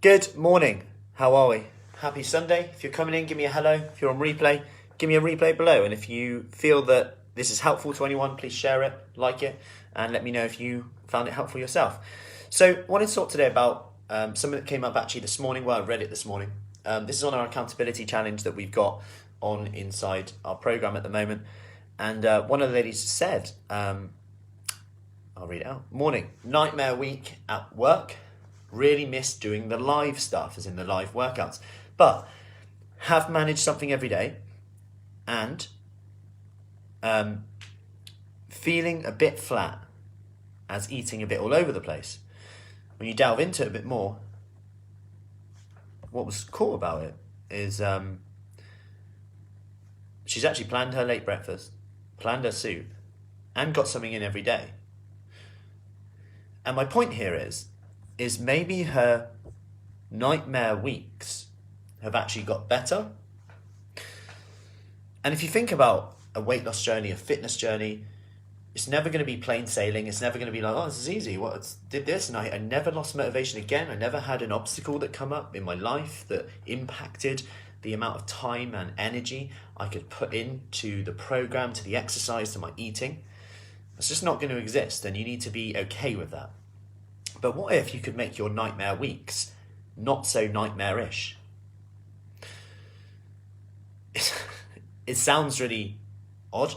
Good morning. How are we? Happy Sunday. If you're coming in, give me a hello. If you're on replay, give me a replay below. And if you feel that this is helpful to anyone, please share it, like it, and let me know if you found it helpful yourself. So I wanted to talk today about something that came up actually this morning. Well, I read it this morning. This is on our accountability challenge that we've got on inside our program at the moment. And one of the ladies said, I'll read it out. Morning, nightmare week at work. Really miss doing the live stuff, as in the live workouts. But have managed something every day and feeling a bit flat as eating a bit all over the place. When you delve into it a bit more, what was cool about it is she's actually planned her late breakfast, planned her soup, and got something in every day. And my point here is maybe her nightmare weeks have actually got better. And if you think about a weight loss journey, a fitness journey, it's never going to be plain sailing. It's never going to be like, oh, this is easy. Well, did this and I never lost motivation again. I never had an obstacle that come up in my life that impacted the amount of time and energy I could put into the program, to the exercise, to my eating. It's just not going to exist, and you need to be okay with that. But what if you could make your nightmare weeks not so nightmare-ish? It sounds really odd,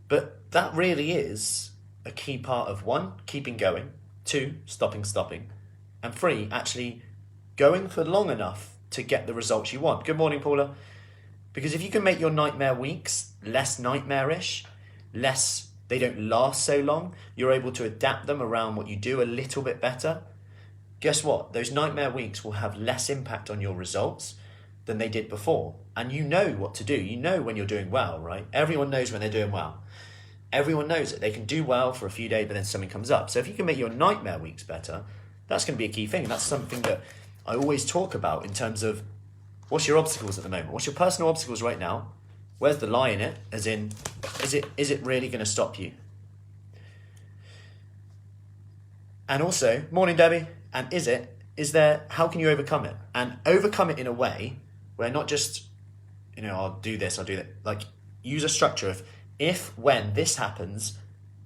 but that really is a key part of 1, keeping going, 2, stopping, and 3, actually going for long enough to get the results you want. Good morning, Paula. Because if you can make your nightmare weeks less nightmare-ish, they don't last so long, you're able to adapt them around what you do a little bit better. Guess what? Those nightmare weeks will have less impact on your results than they did before. And you know what to do. You know when you're doing well, right? Everyone knows when they're doing well. Everyone knows it. They can do well for a few days, but then something comes up. So if you can make your nightmare weeks better, that's going to be a key thing. And that's something that I always talk about in terms of what's your obstacles at the moment? What's your personal obstacles right now? Where's the lie in it? As in, is it really going to stop you? And also, morning, Debbie. And how can you overcome it? And overcome it in a way where not just, I'll do this, I'll do that. Like, use a structure of, if, when this happens,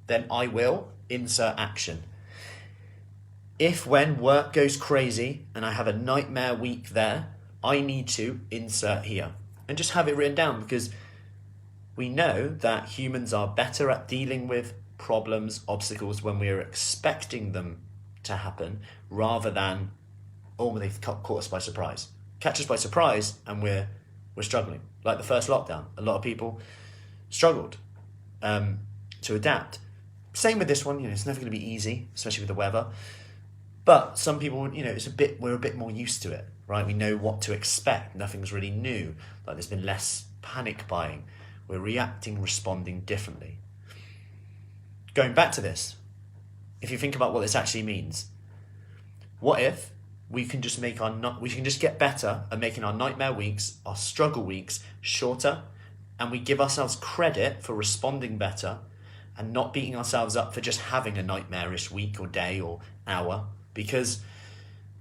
then I will insert action. If, when work goes crazy and I have a nightmare week there, I need to insert here. And just have it written down, because we know that humans are better at dealing with problems, obstacles, when we're expecting them to happen, rather than, when they've caught us by surprise. Catch us by surprise and we're struggling. Like the first lockdown, a lot of people struggled to adapt. Same with this one, it's never going to be easy, especially with the weather. But some people, we're a bit more used to it, right? We know what to expect. Nothing's really new. Like, there's been less panic buying. We're responding differently. Going back to this, if you think about what this actually means, what if we can just get better at making our nightmare weeks, our struggle weeks, shorter, and we give ourselves credit for responding better and not beating ourselves up for just having a nightmarish week or day or hour? Because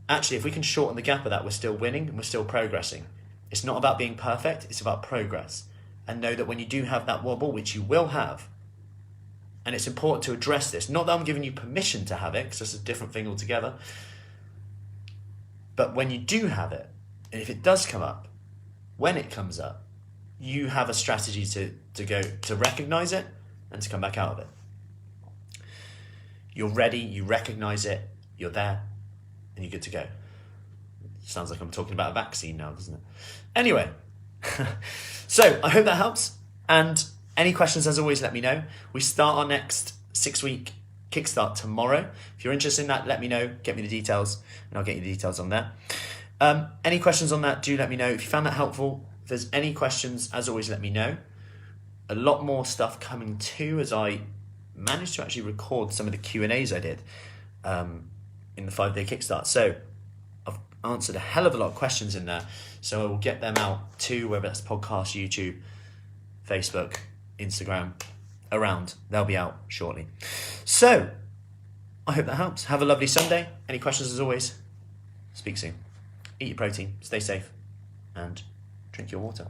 actually, if we can shorten the gap of that, we're still winning and we're still progressing. It's not about being perfect, it's about progress. And know that when you do have that wobble, which you will have, and it's important to address this, not that I'm giving you permission to have it, because that's a different thing altogether, but when you do have it, and if it does come up, when it comes up, you have a strategy to recognize it and to come back out of it. You're ready, you recognize it, you're there, and you're good to go. Sounds like I'm talking about a vaccine now, doesn't it? Anyway, so I hope that helps. And any questions, as always, let me know. We start our next 6-week kickstart tomorrow. If you're interested in that, let me know. Get me the details, and I'll get you the details on that. Any questions on that, do let me know. If you found that helpful, if there's any questions, as always, let me know. A lot more stuff coming too, as I managed to actually record some of the Q&As I did in the 5-day kickstart. So I've answered a hell of a lot of questions in there. So I will get them out too, whether that's podcast, YouTube, Facebook, Instagram, around. They'll be out shortly. So I hope that helps. Have a lovely Sunday. Any questions, as always, speak soon. eat your protein, stay safe, and drink your water.